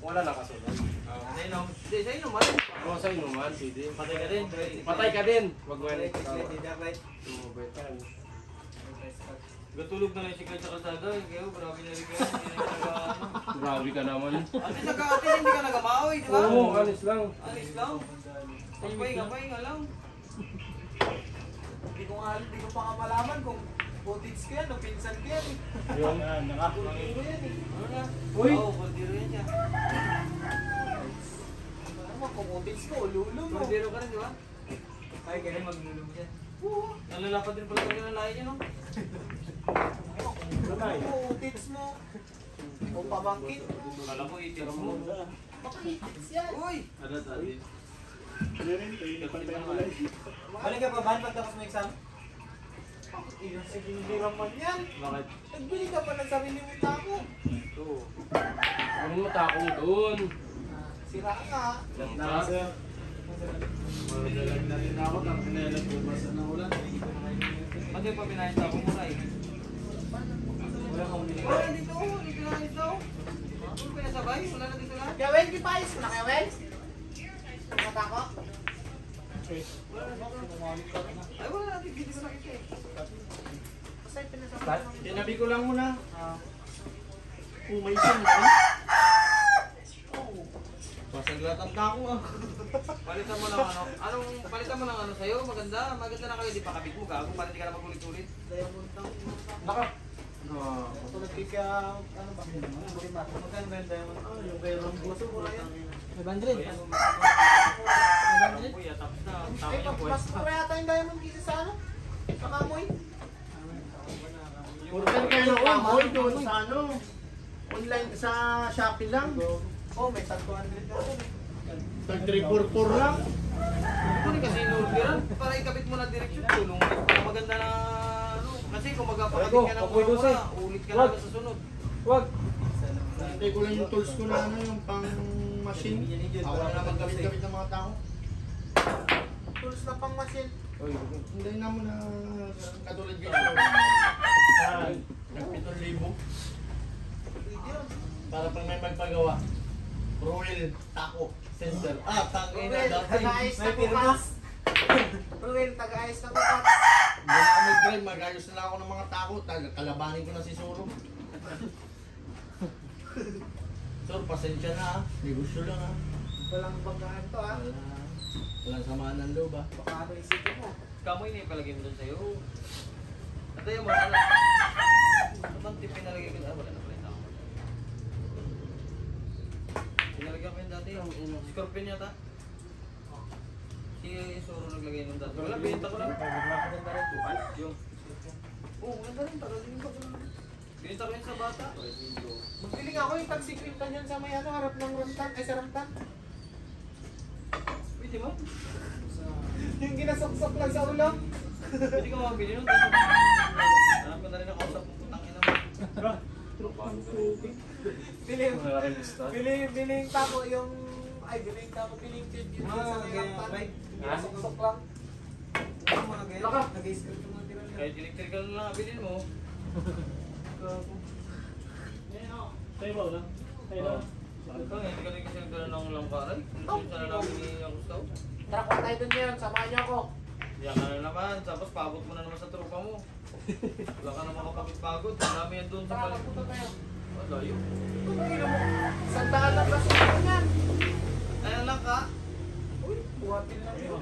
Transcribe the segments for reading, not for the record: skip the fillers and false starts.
Wala nakasunod. Sa inom. Hindi, sa inuman. Oo, sa inuman, pwede. Patay ka din. Patay ka din. Wag mo yan. Right. Gatulog na lang si Kyle sa kalsada. Kaya grabe na rin kayo. Hindi na nag-ano. Grabe ka naman. Ate, saka ate, hindi ka nagamaoy, di ba? Oo, alis lang. Alis lang. Kapay nga lang. Hindi ko pa nga malaman kung footage ko yan o pinsan ko yan. Yung Kultiro yan eh. Ano na? Uy! Oo, kuldiro yan siya. Ano mo, kung footage ko, ululo mo. Kuldiro ka rin, di ba? Ay, ganyan maglulong siya. Oo. Nalalapad din pala talaga ng lahi niya, no? Kung footage mo, o pamangkin mo. Kala ko, itira mo. Baka footage yan. Uy! Ano tadi? Balik ka pa ba pagtapos mo exam? Iyon sige hindi naman yan. Bakit? Nagbili ka pa ng sarili mo tako. Ito. ano mo takong doon? Sira nga. Lang sir. Magalag na rin ako nang pinayalag bumasa ng ulan. Pati pa pinahit ako muna eh. Wala kang binigay. Wala dito, hindi pinahit daw. Ano pinasabay? Wala na dito lahat. Kaya Wen, di pa ayos ko na kaya Wen? Matako? Ay, wala na dito. Hindi ko nakita eh. Basta yung pinasama ko. Tinabi ko lang muna. Umay siya mo. Basag lahat ang tako ah. Palitan mo ng ano. Palitan mo ng ano sa'yo. Maganda na kayo. Di pa kabit mo gago. Para hindi ka na magulit-ulit. Diamond tang. Naka. Ito nagkika, ano ba? Magkano ba yung diamond? Yung kay Rambo. Gusto ko na yan. 500. Kuya, tapos na. Tama Ay, niya mas mura yata yung diamond kisa sa ano? Sa kamoy? Order kayo ng kamoy doon sa ano. Online sa Shopee lang. Oh, may 200 ka rin. Tag 344 lang. Ano kasi inorderan? Para ikabit mo na direksyon. Tulong mo. Para maganda na ano. Kasi kung magpapakabit ka ng mura, ulit ka naman sa sunod. Wag. Hintay ko lang yung tools ko na ano yung pang machine. Ako na naman gamit-gamit ng mga tao. Tools na pang machine. Hindi naman na katulad dito. Nag-7,000. Para pang may magpagawa. Ruel, Taco, Center. Tangin na Ruel, dati. taga-ayos na kukas. Ruel, taga-ayos na kukas. Hindi na ako nag-drive, mag-ayos na lang ako ng mga tao. Kalabanin ko na si Suro. Sir, pasensya na ha. Negosyo lang ha. Walang banggaan to ha. Walang samaan ng loob ha. Baka ano isipin mo. Kamoy na yung palagay mo doon sa'yo. At yung mga anak. Ano bang tip pinalagay ko? Ah, wala na pala yung tao. Pinalagyan ko yun dati. Scorpion yata. Si Soro naglagay nun dati. Wala, binita ko lang. Maganda rin. Yung. Oo, maganda rin. Tagalingin ko lang. Binita ko yun sa bata. Magpiling ako yung tagsikwinta niyan sa may ano, harap ng ramtan. Ay, sa ramtan. Pwede mo? Yung ginasok-sok lang sa ulo. Pwede ka mabili nun. Alam ko na rin ako sa putang ina mo. Biling tako yung... Ay, biling tako, biling tip yun sa may ramtan. Ginasok-sok lang. Ano mga ganyan? Laka. Nag-i-skirt yung mga tira niya. Kahit electrical na lang abilin mo. Bakit ba? Hindi ka rin kasi nagdala ng langkaray. Kung saan na namin ni Gustav. Tara, kung tayo dun ngayon, samahan niyo ako. Diyan ka na naman. Tapos pagod mo na naman sa tropa mo. Wala ka na makapagod-pagod. Marami yan doon sa Tara, balik. magpunta tayo. Wala yun. Tumingin mo. Sandaan lang kasi ito yan. Ayan lang ka. Uy, buhatin lang yun.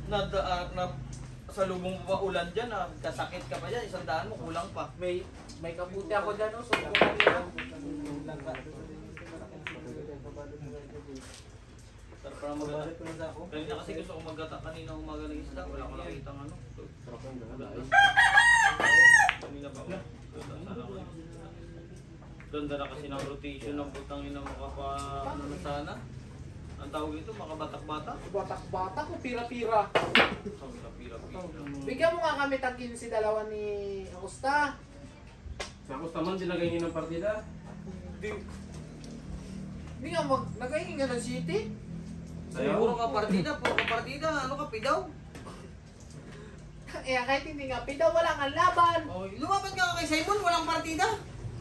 Na sa lubong pa ulan dyan. Kasakit ka pa dyan. 100 mo. Kulang pa. May kabuti ako dyan, no? So, kulang nila. Sarap pa na magata. Kanina kasi gusto ko magata. Kanina umaga ng isda. Wala ko nakita ng ano. Kanina pa ako. Sana ko. Ganda na kasi ng rotation ng putang ina makapa ano na sana. Ang tawag ito, makabatak-batak. Batak-batak o pira-pira. Pira-pira. Bigyan mo nga kami tag 15 dalawa ni Augusta. Sa Kustaman, dinagay niyo ng partida. Hindi nga nagkahingi nga ng city. Puro ka partida, ano ka, pidaw? Eh, kahit hindi nga pidaw, wala nga laban. Oh, lumaban ka kay Simon, walang partida.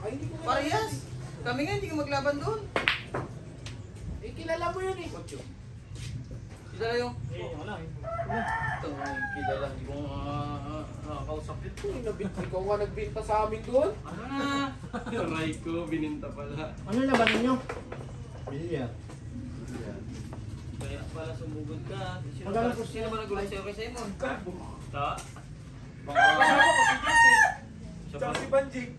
Ay, hindi ko Parehas. Kami nga, hindi ka maglaban doon. Eh, kilala mo yun eh. Kilala yung... Wala eh. Ito, kilala. Hindi ko nakakausap yun. Uy, ikaw nga nagbinta sa amin doon. Ano na? Aray ko, bininta pala. Ano laban ninyo? Bilyar. Kaya pala sumugod ka. Magkano po Sino ba nagulat sa'yo kay Simon? Ta? Kasama ko si Joseph. Siya Tsaka pa. si Banjik.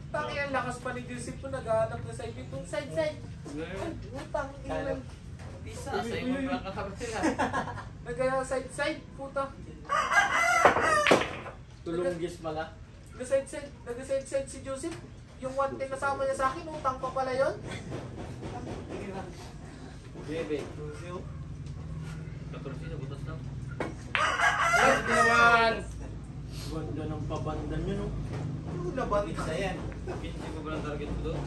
Tangi ang lakas pa ni Joseph ko naghahanap na sa ibig. Side. Ay, utang. Pisa, Simon pa ang kasama sila. Nag-side, puta. Tulunggis pala. Nag-side si Joseph. Yung 110 kasama niya sa akin, utang pa pala yun. Bebe. 14 na butas lang. Ay, ito naman. Ganda ng pabandan nyo, no? Ano laban ka yan? 15 ko ba lang target ko doon?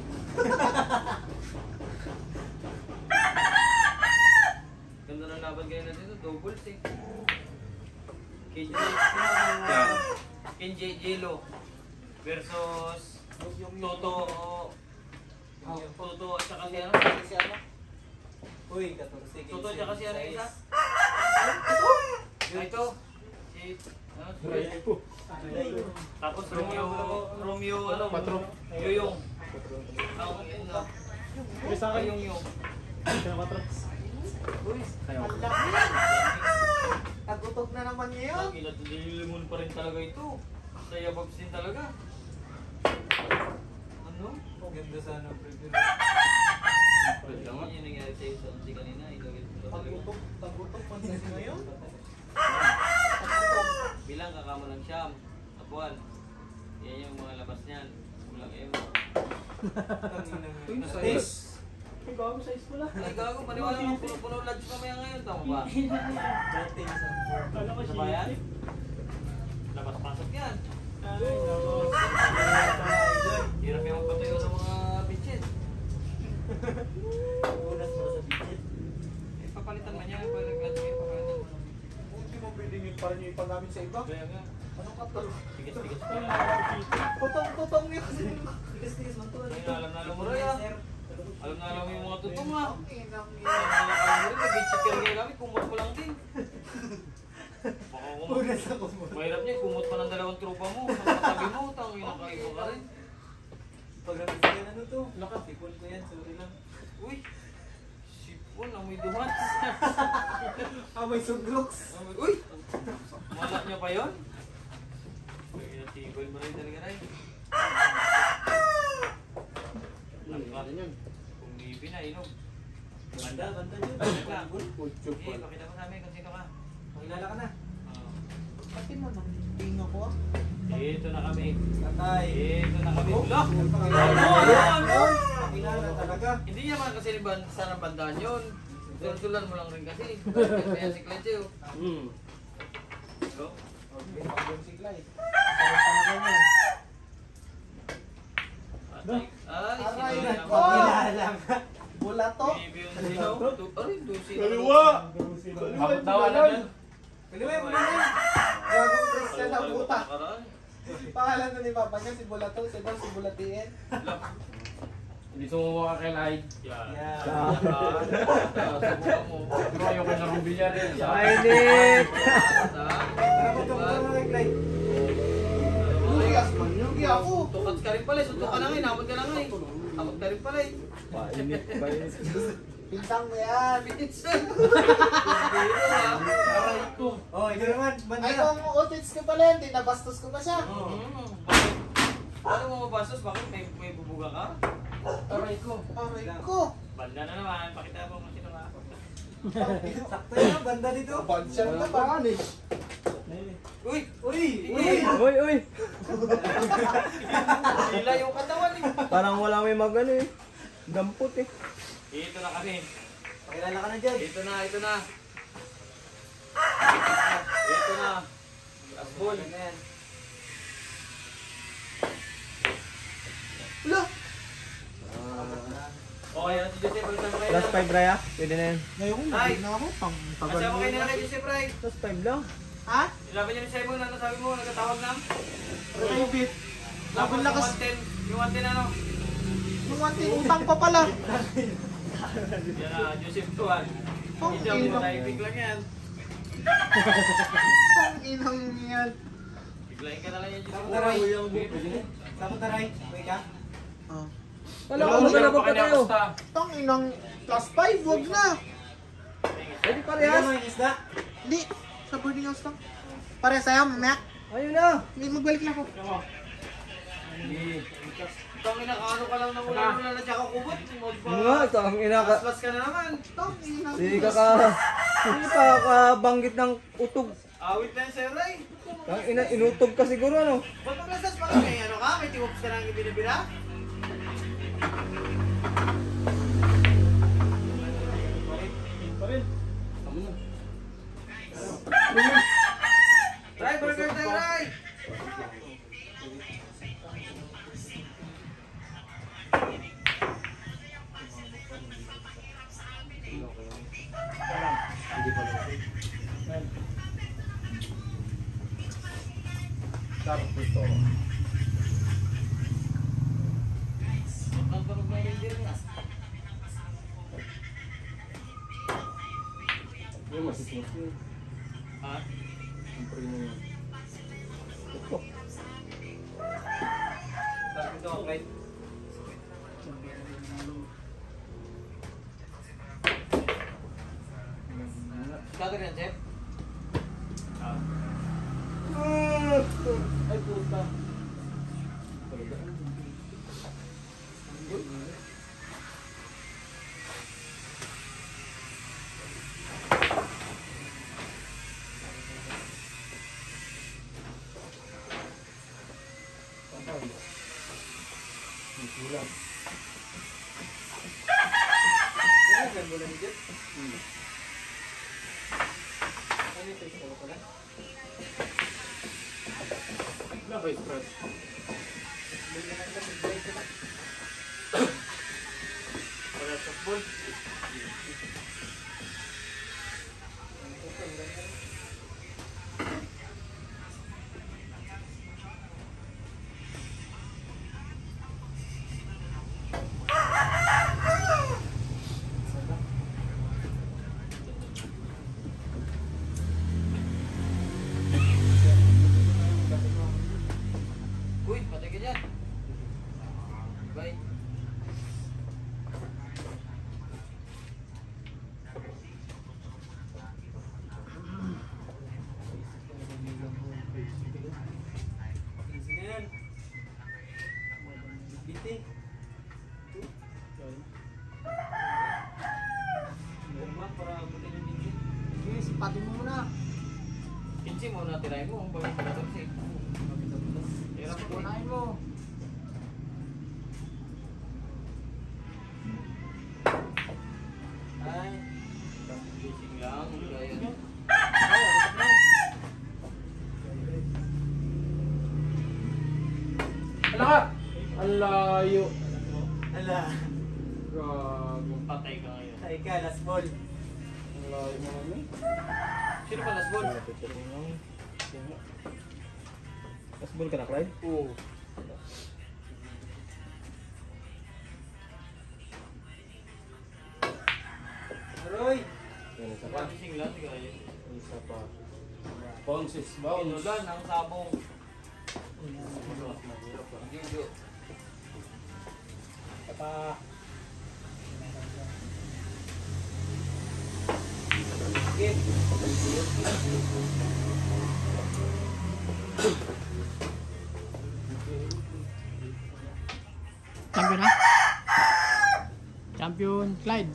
Ganda ng laban kayo natin ito, doubles eh. KJ, KJ Jello versus Toto Toto at saka si ano? Si ano? Uy, 14. Toto at saka si ano isa? Ito. Si ano? Tapos Romeo ano? Yoyong. Ang ina. Yung. Uy, Ang laki. Tagutog na naman niya yun. ang ina, dililimon pa rin talaga ito. Kaya babs din talaga. Ano? Ganda sana, preview. Pwede naman. Yan yung nangyari sa'yo sa unti kanina. Inagit mo talaga. Tagutog man kasi ngayon. Bilang kakamo ng siyam. Apuan. Yan yung mga labas niyan. Kulang ewan. Uy, Size. Ay, bago size mo lang. Ay gago, paniwala mo puno-puno lodge mamaya ngayon. Tama ba? Dati sa Ano ba yan? Labas-pasok yan. Hirap yung magpatayo sa mga bitchin. Unas mo sa bidget. Eh, papalitan man yan. Pag nag-lodge kayo, papalitan mo. Hindi mo pwedeng yung parang yung ipang namin sa iba. Kaya nga. Anong kapal? Tigas-tigas pa yan. Tutong yun kasi. Tigas mo to. Ay, alam mo rin yan. Alam na alam mo yung mga tutong nga. Okay, nang Nag-bitchit ka rin kami, kumot mo lang din. Baka kumot. Unas ako mo. Mahirap niya, kumot pa ng dalawang tropa mo. Sa katabi mo, tangin na kaiba ka rin. Pag-rapid yan, ano to? Nakatipon ko yan, sorry lang. Uy, sipon, amoy duhat. Ah, may sugloks. Uy, wala niya pa yun? Uy, natibol mo rin talaga rin. Kung bibi na, inom. Banda yun. Banda ka. Eh, pakita mo sa amin kung sino ka. Pakilala ka na. Oo. Pati mo, nang ako ah. Dito na kami. Tatay. Dito na kami. Lock! Pakilala. Pakilala talaga. Hindi niya man kasi sa bandaan yun. Tultulan mo lang rin kasi. Kaya si Clenche oh. So, Okay, pag-yung sigla eh. Sarap pa naman yan. ay, Aray, sino nako! naman? Pakilala ka. Wala to. Bibi yung sino? Aray, dosi. Abot daw, ano yun? Piliway mo na yun. Gagong Christian na puta. Nakaraan. Pangalan na ni Papa niya, si Bulato, si Bang, si Bulatiin. Hindi sumuha ka kay Light. Yan. Yeah. Subukan mo. Pero ayoko na rin bilyan eh. Mainit! Tara, magkapunta na nag-light. Lugi ako. Tukat ka rin pala, suntok ka na ngayon, abot ka na ngayon. Abot ka rin pala eh. Mainit. Pintang mo yan. Pinsan! Aray ko. Oh, ikaw naman, banda. Ay, kung utits ko pala, hindi nabastos ko pa siya. Paano mo mabastos? Bakit may bubuga ka? Aray ko. Aray ko. Banda na naman, pakita mo kung sino ka. Sakto yan, banda dito. Bansyan na ba? Uy! Uy! Uy! Hila yung katawan eh. Parang wala may magano eh. Dampot eh. Ito na kami. Pakilala ka na dyan. Ito na. Ito na. Asbol. Ano yan? Okay, si Joseph, palitan mo kayo Plus na. 5 Raya? Pwede na yan. Ngayon, Ay! na ako. Kasama kayo nila kay Joseph Ray. Plus 5 lang. Ha? Ilaban niyo ni Sebo, ano sabi mo, nagkatawag lang? Repeat. Tapos Laban lakas. yung 110 ano? Nuwanti, utang pa pala. Yan na, Joseph Tuan. Pang Hindi mo inang. tayo biglang yan. Pang inang yan. Biglayin ka na lang yan, Joseph Taray. Tuan. Saan taray? May ka? Ah. Wala ko naman na pa tayo. Tang inang plus 5, wag na. Pwede parehas. May isda? Hindi. Sa boarding house lang. Pare sa'yo, mamaya. Ayun na. Hindi, magbalik na ako. Itong inakaano ka lang ng ulan-ulan na tsaka kubot. Yun nga, ito ang inaka. Aslas ka na naman. Tang inang. Hindi pa kabanggit ng utog. Awit na yan sa'yo, Ray. Ang inutog ka siguro ano. Ba't maglasas pa may ano ka? May tiwops ka nang ibinibira? Ray, burger tayo, Ray! Ang tunog na rin din na. Ha? Sabi ito, okay. Scatter yan, Chef? Ay, puta. Para softball. Uy, patay ka dyan. Bye. Sini yan. Biti. Normal para butin yung binti. Sige, sipatin mo muna. Kinsi mo na tirahin mo. Bakit ka ito kasi? Hirap mo. Unahin mo. Ay. Gising lang. Gaya. Ala ka! Ang layo. Ala. Gago. Patay ka ngayon. Ay ka, last ball. Ang layo mo naman. Sino pa last ball? Kasbol ka na, Clyde? Oo. Roy. Yan, isa pa. Gising lang. Gaya. Isa pa. Bounces, bounce. Pinulan ang sabong. Gido. Pa. Sige. Champion ha? Champion Clyde.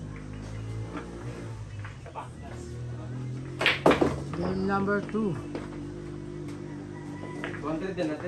Game number 2. 100 din natin.